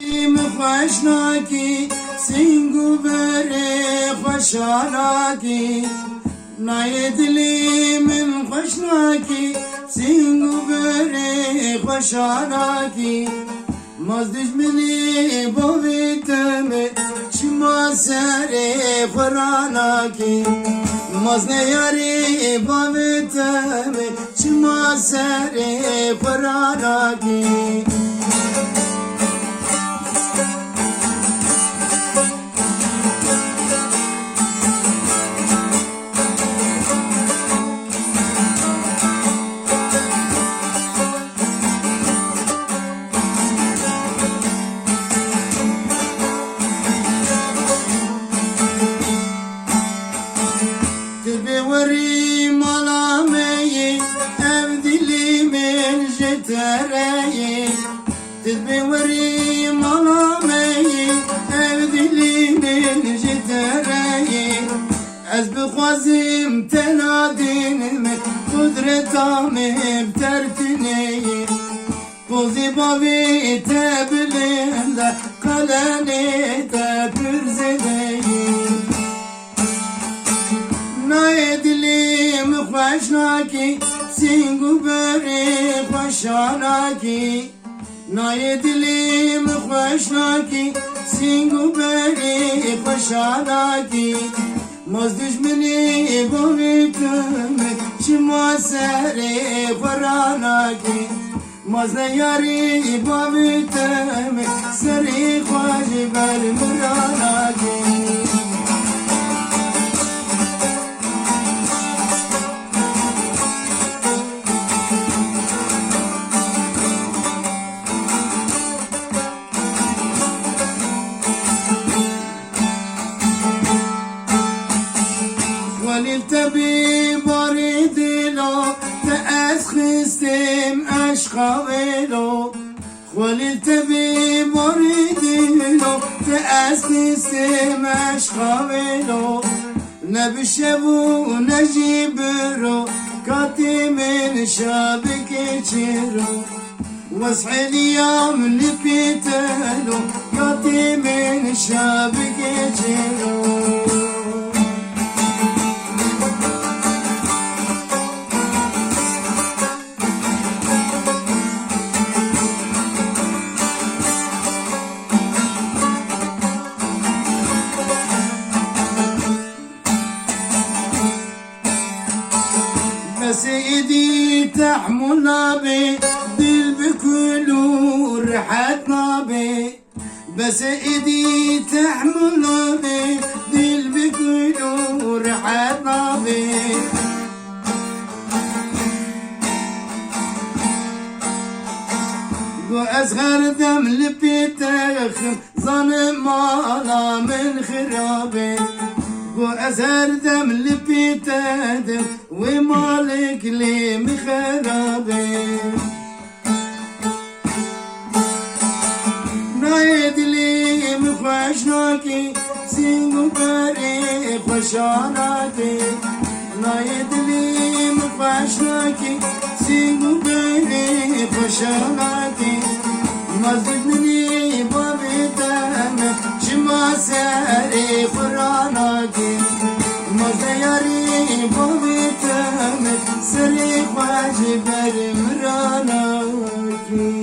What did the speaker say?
خوشناکی سینگو بره خوشحالاکی نای دلی من خوشناکی سینگو بره خوشحالاکی ماز دجمنی باویتمه چما سره فراناکی ماز نیاری باویتمه چما سره فراناکی وري ملامي أبدلي من جتري تبي وري ملامي أبدلي من جتري أسبق وزيم تنادين من قدرة مبترتني قوزي بابي تبلين دا قلاني تبرزدي نای دلی مخوشناکی سینگو بری خوشحالاکی نای دلی مخوشناکی سینگو بری خوشحالاکی ماز دشمنی باویتم چما سری فراناکی ماز نیاری باویتم سری خواجی بر مراناکی تبي بريد لو تأسخستم أشخاولو خولي تبي بريد لو تأسخستم أشخاولو نبشبو نجيبرو كاتي من شابك تشيرو واصحي اليوم لبيتلو كاتي من شابك تشيرو سيدي تحملنا بي دل بكل ريحتنا بي بس ايدي تحملنا بي دل بكل ريحتنا بي واصغر دم لبيتخم ظن مالا من خرابي وأزهر دم لبيتادم ومالك لي مخرابي نايد لي مخوشناكي سينغو باري خوشاناكي نايد لي مخوشناكي سينغو باري خوشاناكي مزدني بابي دم شما ساري فراناكي مزياري بابي تم سري خواجي بر مراناكي